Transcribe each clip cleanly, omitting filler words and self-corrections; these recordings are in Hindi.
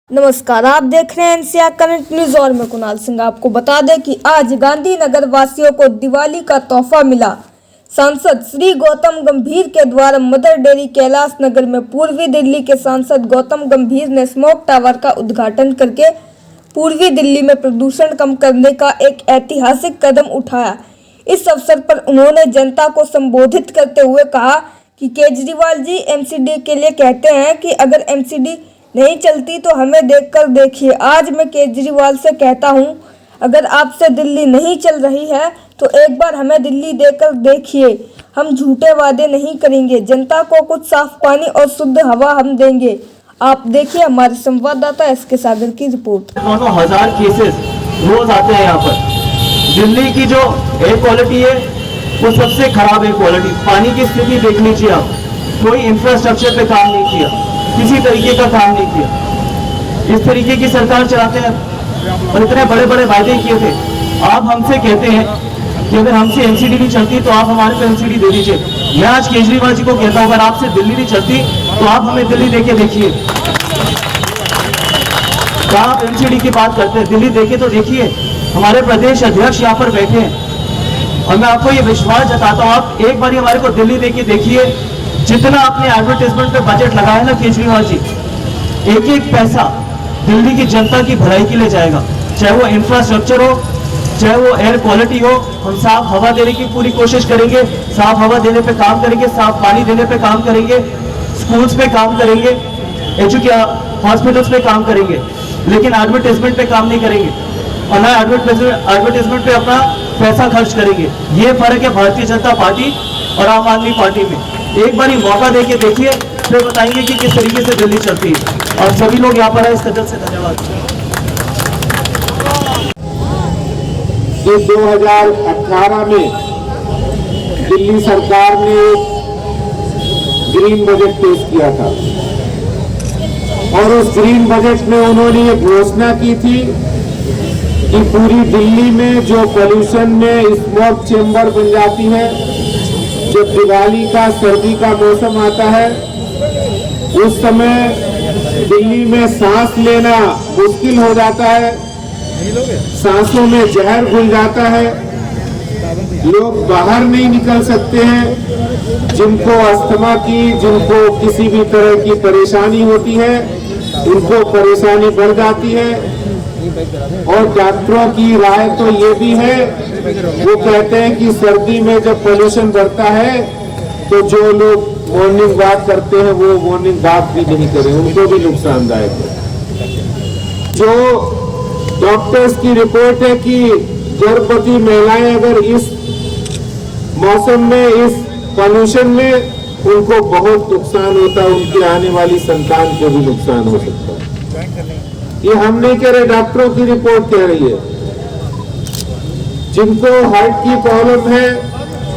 नमस्कार, आप देख रहे हैं एनसीआर करंट न्यूज और मैं कुणाल सिंह। आपको बता दें कि आज गांधीनगर वासियों को दिवाली का तोहफा मिला। सांसद श्री गौतम गंभीर के द्वारा मदर डेयरी कैलाश नगर में पूर्वी दिल्ली के सांसद गौतम गंभीर ने स्मोक टावर का उद्घाटन करके पूर्वी दिल्ली में प्रदूषण कम करने का एक ऐतिहासिक कदम उठाया। इस अवसर पर उन्होंने जनता को संबोधित करते हुए कहा कि केजरीवाल जी एमसीडी के लिए कहते हैं कि अगर एमसीडी नहीं चलती तो हमें देखकर देखिए। आज मैं केजरीवाल से कहता हूं, अगर आपसे दिल्ली नहीं चल रही है तो एक बार हमें दिल्ली देकर देखिए। हम झूठे वादे नहीं करेंगे, जनता को कुछ साफ पानी और शुद्ध हवा हम देंगे। आप देखिए हमारे संवाददाता एसके सागर की रिपोर्ट। 9,000 केसेस रोज आते हैं यहाँ पर। दिल्ली की जो एयर क्वालिटी है वो सबसे खराब एयर क्वालिटी। पानी की स्थिति देख लीजिए आप, कोई इंफ्रास्ट्रक्चर पे काम नहीं किया, किसी तरीके का काम नहीं किया। इस तरीके की सरकार चलाते हैं और इतने बड़े बड़े वायदे किए थे। आप हमसे कहते हैं कि अगर हमसे एमसीडी नहीं चलती तो आप हमारे को एमसीडी दे दीजिए। मैं आज केजरीवाल जी को कहता हूँ, अगर आपसे दिल्ली नहीं चलती तो आप हमें दिल्ली देके देखिए। क्या आप एमसीडी की बात करते हैं? दिल्ली देखे तो देखिए, हमारे प्रदेश अध्यक्ष यहाँ पर बैठे हैं और मैं आपको ये विश्वास जताता हूँ, आप एक बार हमारे को दिल्ली देके देखिए। जितना आपने एडवर्टाइजमेंट पे बजट लगाया ना केजरीवाल जी, एक एक पैसा दिल्ली की जनता की भलाई के लिए जाएगा। चाहे वो इंफ्रास्ट्रक्चर हो, चाहे वो एयर क्वालिटी हो, हम साफ हवा देने की पूरी कोशिश करेंगे। साफ हवा देने पे काम करेंगे, साफ पानी देने पे काम करेंगे, स्कूल्स पे काम करेंगे, हॉस्पिटल्स पे काम करेंगे, लेकिन एडवर्टाइजमेंट पे काम नहीं करेंगे और ना एडवर्टाइजमेंट पे अपना पैसा खर्च करेंगे। ये फर्क है भारतीय जनता पार्टी और आम आदमी पार्टी में। एक बार ही मौका देके देखिए, फिर बताएंगे कि किस तरीके से दिल्ली चलती है। और सभी लोग यहाँ पर आए, इस कदर से धन्यवाद। 2018 में दिल्ली सरकार ने ग्रीन बजट पेश किया था और उस ग्रीन बजट में उन्होंने ये घोषणा की थी कि पूरी दिल्ली में जो पोल्यूशन में स्मोक चेंबर बन जाती है, जब दिवाली का सर्दी का मौसम आता है उस समय दिल्ली में सांस लेना मुश्किल हो जाता है, सांसों में जहर घुल जाता है, लोग बाहर नहीं निकल सकते हैं। जिनको अस्थमा की, जिनको किसी भी तरह की परेशानी होती है, उनको परेशानी बढ़ जाती है। और डॉक्टरों की राय तो ये भी है, वो कहते हैं कि सर्दी में जब पोल्यूशन बढ़ता है तो जो लोग मॉर्निंग वॉक करते हैं वो मॉर्निंग वॉक भी नहीं करें, उनको भी नुकसानदायक है। जो डॉक्टर्स की रिपोर्ट है कि गर्भवती महिलाएं अगर इस मौसम में, इस पोल्यूशन में, उनको बहुत नुकसान होता है, उनकी आने वाली संतान को भी नुकसान हो सकता है। ये हम नहीं कह रहे, डॉक्टरों की रिपोर्ट कह रही है। जिनको हार्ट की प्रॉब्लम है,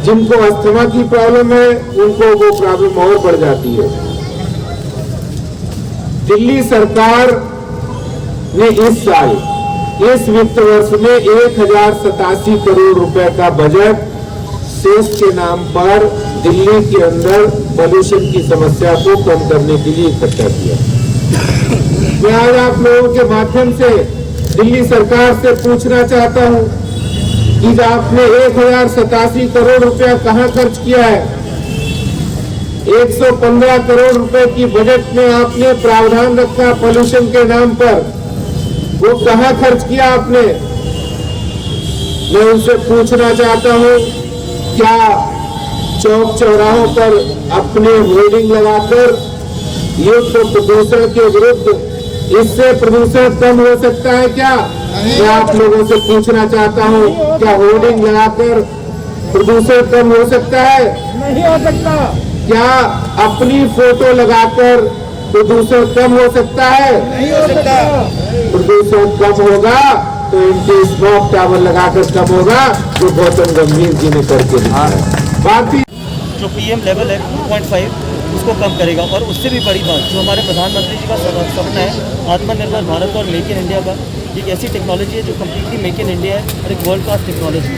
जिनको अस्थमा की प्रॉब्लम है, उनको वो प्रॉब्लम और बढ़ जाती है। दिल्ली सरकार ने इस साल, इस वित्त वर्ष में 1087 करोड़ रुपए का बजट सेस के नाम पर दिल्ली के अंदर पोल्यूशन की समस्या को कम करने के लिए इकट्ठा किया। मैं आज आप लोगों के माध्यम से दिल्ली सरकार से पूछना चाहता हूं कि आपने 1087 करोड़ रुपया कहां खर्च किया है? 115 करोड़ रुपए की बजट में आपने प्रावधान रखा पोल्यूशन के नाम पर, वो कहां खर्च किया आपने? मैं उनसे पूछना चाहता हूं, क्या चौक चौराहों पर अपने होर्डिंग लगाकर युद्ध प्रदूषण के विरुद्ध, इससे प्रदूषण कम हो सकता है क्या? मैं आप लोगों से पूछना चाहता हूं, क्या होर्डिंग लगाकर प्रदूषण कम हो सकता है? नहीं हो सकता। क्या अपनी फोटो लगाकर प्रदूषण कम हो सकता है? नहीं हो सकता। प्रदूषण कम होगा तो इनके स्मोक टावर लगाकर कम होगा, जो गौतम गंभीर जी ने करके दिखाया। बाकी जो PM लेवल है 2.5, उसको कम करेगा। और उससे भी बड़ी बात, जो हमारे प्रधानमंत्री जी का सपना है आत्मनिर्भर भारत और मेक इन इंडिया का, एक ऐसी टेक्नोलॉजी है जो कम्प्लीटली मेक इन इंडिया है और एक वर्ल्ड क्लास टेक्नोलॉजी है।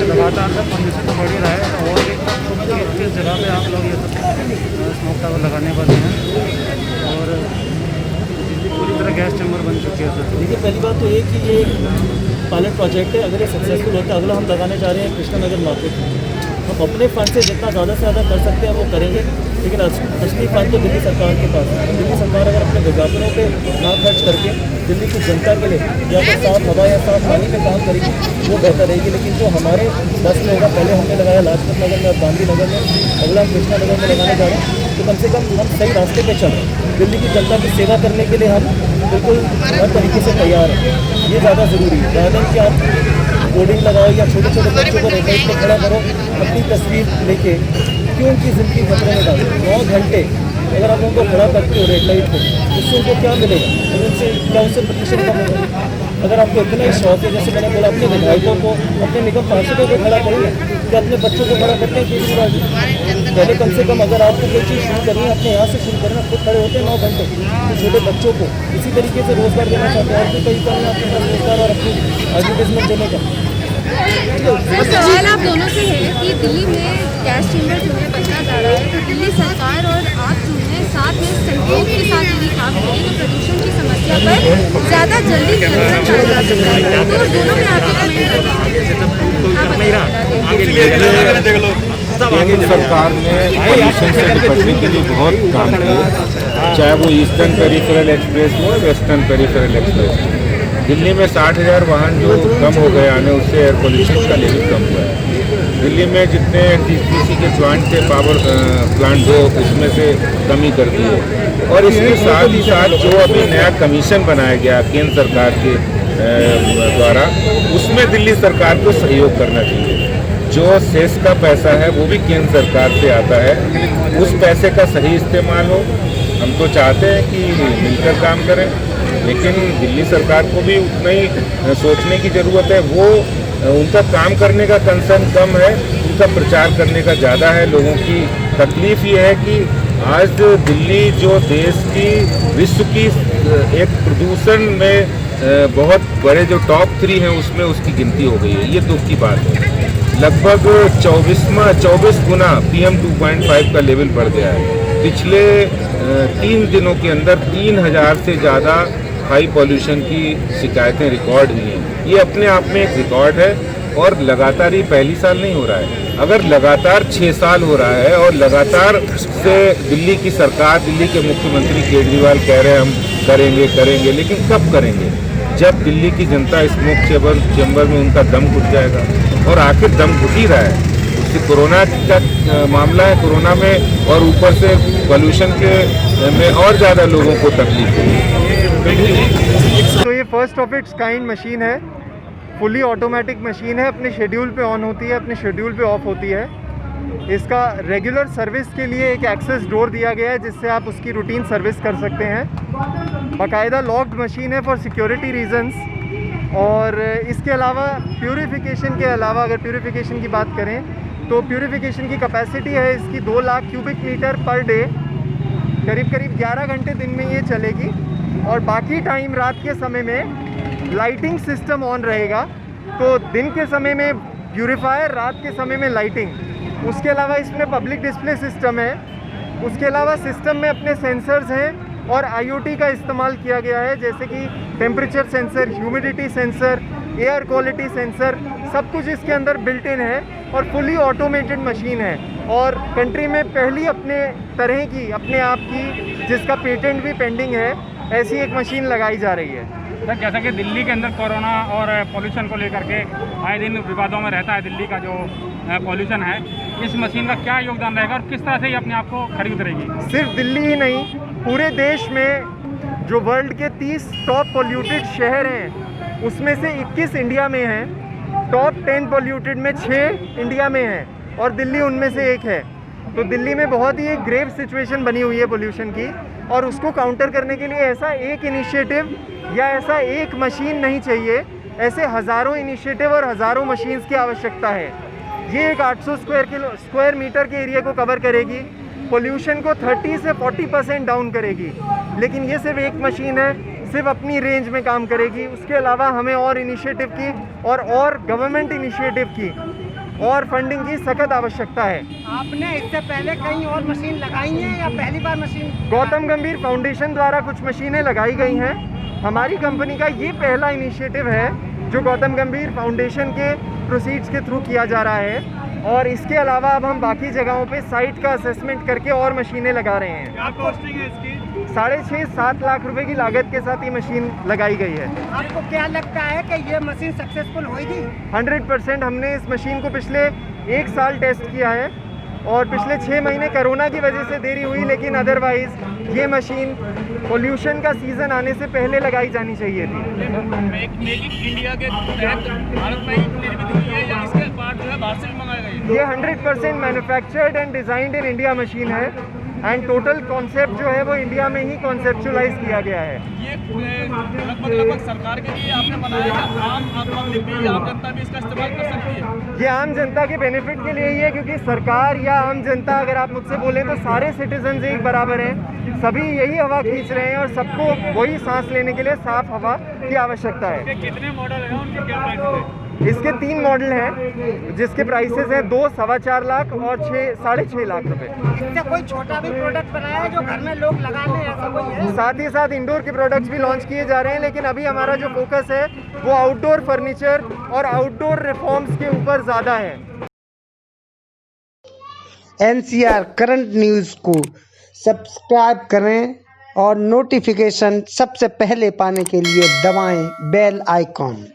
लगातार का कंडीशन तो बढ़ ही रहा है और किस जगह पे आप लोग ये स्मोक टावर लगाने वाले हैं? किया सर? देखिए, पहली बात तो ये कि ये पायलट प्रोजेक्ट है। अगर ये सक्सेसफुल होता है, अगला हम लगाने जा रहे हैं कृष्णानगर मार्केट में। हम अपने फंड से जितना ज़्यादा से ज़्यादा कर सकते हैं वो करेंगे, लेकिन असली फंड तो दिल्ली सरकार के पास है। दिल्ली सरकार अगर अपने विज्ञापनों पे ना खर्च करके दिल्ली की जनता के लिए या तो साफ हवा या साफ पानी में काम करेगी वो बेहतर रहेगी। लेकिन जो हमारे बस में होगा, पहले हमने लगाया लाजपत नगर में और गांधीनगर में, अगला हम कृष्णानगर में लगाने जा रहे हैं, तो कम से कम हम सही रास्ते पे चल रहे हैं। दिल्ली की जनता की सेवा करने के लिए हम बिल्कुल हर तरीके से तैयार हैं। ये ज़्यादा ज़रूरी है, ज़्यादा कि आप बोर्डिंग लगाओ या छोटे छोटे बच्चों को रेड लाइट पे खड़ा करो अपनी तस्वीर लेके, क्यों उनकी ज़िंदगी खतरे में डालो। 9 घंटे अगर आप उनको खड़ा करते हो रेड लाइट पे, उससे उनको क्या मिलेगा? उनसे क्या उससे प्रतिशत कम होगा? अगर आपको इतना ही शौक है, जैसे मैंने बोला, अपने विधायकों को, अपने निगम पार्षदों को खड़ा करेंगे या अपने बच्चों को खड़ा करते हैं केजरीवाल जी? पहले कम से कम अगर आपको कोई चीज़ शुरू करनी है, अपने यहाँ से शुरू करना, खुद खड़े होते हैं 9 घंटे। तो छोटे बच्चों को इसी तरीके से रोज़गार देना चाहते हैं, और कोई कहीं करना आपके पास रोज़गार और अपनी एडवर्टाइजमेंट देने का। तो सवाल आप दोनों से है कि दिल्ली में गैस चेंबर जो है बनना जा रहा है, तो दिल्ली सरकार और आप जो है साथ में सहयोग के साथ यदि काम करें तो प्रदूषण की समस्या पर ज़्यादा जल्दी नियंत्रण पाया जा सकता है। तो दोनों में आपके केंद्र सरकार ने पॉल्यूशन से निपटने के लिए बहुत काम किया, चाहे वो ईस्टर्न पेरिफेरल एक्सप्रेस हो, वेस्टर्न पेरिफेरल एक्सप्रेस हो। दिल्ली में 60,000 वाहन जो कम हो गए आने, उससे एयर पोल्यूशन का लेवल कम हुआ है। दिल्ली में जितने टीपीसी के प्लांट थे, पावर प्लांट जो, उसमें से कमी कर दी है। और इसके साथ ही साथ जो अभी नया कमीशन बनाया गया केंद्र सरकार के द्वारा, उसमें दिल्ली सरकार को सहयोग करना चाहिए। जो सेस का पैसा है वो भी केंद्र सरकार से आता है, उस पैसे का सही इस्तेमाल हो। हम तो चाहते हैं कि मिलकर काम करें, लेकिन दिल्ली सरकार को भी उतना ही सोचने की ज़रूरत है। वो उनका काम करने का कंसर्न कम है, उनका प्रचार करने का ज़्यादा है। लोगों की तकलीफ ये है कि आज दिल्ली जो देश की, विश्व की एक प्रदूषण में बहुत बड़े जो टॉप 3 हैं उसमें उसकी गिनती हो गई है। ये दुख की बात है। लगभग 24 गुना PM 2.5 का लेवल बढ़ गया है। पिछले 3 दिनों के अंदर 3000 से ज़्यादा हाई पॉल्यूशन की शिकायतें रिकॉर्ड हुई हैं। ये अपने आप में एक रिकॉर्ड है, और लगातार ये पहली साल नहीं हो रहा है। अगर लगातार 6 साल हो रहा है और लगातार से दिल्ली की सरकार, दिल्ली के मुख्यमंत्री केजरीवाल कह रहे हैं हम करेंगे, लेकिन कब करेंगे? जब दिल्ली की जनता स्मोक चैम्बर में उनका दम घुट जाएगा, और आखिर दम घुट ही रहा है। उससे कोरोना का मामला है, कोरोना में और ऊपर से पोल्यूशन के में और ज़्यादा लोगों को तकलीफ होगी। तो ये first of its kind machine है, फुली ऑटोमेटिक मशीन है। अपने शेड्यूल पे ऑन होती है, अपने शेड्यूल पे ऑफ होती है। इसका रेगुलर सर्विस के लिए एक एक्सेस डोर दिया गया है, जिससे आप उसकी रूटीन सर्विस कर सकते हैं। बाकायदा लॉक्ड मशीन है फॉर सिक्योरिटी रीजंस। और इसके अलावा प्यूरिफिकेशन के अलावा, अगर प्यूरिफिकेशन की बात करें तो प्यूरिफिकेशन की कैपेसिटी है इसकी 2 lakh cubic metre per day. करीब 11 घंटे दिन में ये चलेगी, और बाकी टाइम रात के समय में लाइटिंग सिस्टम ऑन रहेगा। तो दिन के समय में प्यूरीफायर, रात के समय में लाइटिंग। उसके अलावा इसमें पब्लिक डिस्प्ले सिस्टम है। उसके अलावा सिस्टम में अपने सेंसर्स हैं, और IoT का इस्तेमाल किया गया है, जैसे कि temperature sensor, humidity sensor, air quality sensor, सब कुछ इसके अंदर बिल्ट इन है। और फुली ऑटोमेटेड मशीन है, और कंट्री में पहली अपने तरह की, अपने आप की, जिसका पेटेंट भी पेंडिंग है, ऐसी एक मशीन लगाई जा रही है। सर, जैसा कि दिल्ली के अंदर कोरोना और पॉल्यूशन को लेकर के आए दिन विवादों में रहता है दिल्ली का जो पॉल्यूशन है, इस मशीन का क्या योगदान रहेगा और किस तरह से ये अपने आप को खरीद रहेगी? सिर्फ दिल्ली ही नहीं, पूरे देश में जो वर्ल्ड के 30 टॉप पॉल्यूटेड शहर हैं, उसमें से 21 इंडिया में हैं। टॉप 10 पॉल्यूटेड में 6 इंडिया में हैं, और दिल्ली उनमें से एक है। तो दिल्ली में बहुत ही एक ग्रेव सिचुएशन बनी हुई है पोल्यूशन की, और उसको काउंटर करने के लिए ऐसा एक इनिशिएटिव या ऐसा एक मशीन नहीं चाहिए, ऐसे हज़ारों इनिशिएटिव और हज़ारों मशीन्स की आवश्यकता है। ये एक 800 स्क्वायर मीटर के एरिया को कवर करेगी, पोल्यूशन को 30 से 40% डाउन करेगी। लेकिन ये सिर्फ एक मशीन है, सिर्फ अपनी रेंज में काम करेगी। उसके अलावा हमें और इनिशिएटिव की और गवर्नमेंट इनिशिएटिव की और फंडिंग की सख्त आवश्यकता है। आपने इससे पहले कहीं और मशीन लगाई है या पहली बार मशीन? गौतम गंभीर फाउंडेशन द्वारा कुछ मशीनें लगाई गई हैं। हमारी कंपनी का ये पहला इनिशिएटिव है जो गौतम गंभीर फाउंडेशन के प्रोसीड्स के थ्रू किया जा रहा है, और इसके अलावा अब हम बाकी जगहों पे साइट का असेसमेंट करके और मशीनें लगा रहे हैं। क्या कॉस्टिंग है इसकी? 6.5-7 लाख रुपए की लागत के साथ ये मशीन लगाई गई है। आपको क्या लगता है कि ये मशीन सक्सेसफुल होगी? 100% हमने इस मशीन को पिछले 1 साल टेस्ट किया है, और पिछले 6 महीने कोरोना की वजह से देरी हुई, लेकिन अदरवाइज ये मशीन पोल्यूशन का सीज़न आने से पहले लगाई जानी चाहिए थी। मेक इन इंडिया के तहत भारत में ही निर्मित हुई है या इसके पार्ट जो है बाहर से भी मंगाए गए? ये 100% manufactured and designed in India machine है, एंड टोटल कॉन्सेप्ट जो है वो इंडिया में ही कॉन्सेप्चुलाइज किया गया है। ये लगभग सरकार के लिए आपने बनाया है, आम पब्लिक भी, आम जनता भी इसका इस्तेमाल कर सकती है? ये आम जनता के बेनिफिट के लिए ही है, क्योंकि सरकार या आम जनता, अगर आप मुझसे बोलें तो सारे सिटीजन्स एक बराबर हैं, सभी यही हवा खींच रहे हैं और सबको वही सांस लेने के लिए साफ हवा की आवश्यकता है। कितने मॉडल हैं, उनके क्या प्राइस है? इसके 3 मॉडल हैं जिसके प्राइसेस हैं 2, 4.25 लाख और 6-6.5 लाख रुपए। इससे कोई छोटा भी प्रोडक्ट बनाया है जो घर में लोग लगा लें, ऐसा कोई है? साथ ही साथ इंडोर के प्रोडक्ट्स भी लॉन्च किए जा रहे हैं, लेकिन अभी हमारा जो फोकस है वो आउटडोर फर्नीचर और आउटडोर रिफॉर्म्स के ऊपर ज़्यादा है। NCR करंट न्यूज़ को सब्सक्राइब करें और नोटिफिकेशन सबसे पहले पाने के लिए दबाएं बेल आइकॉन।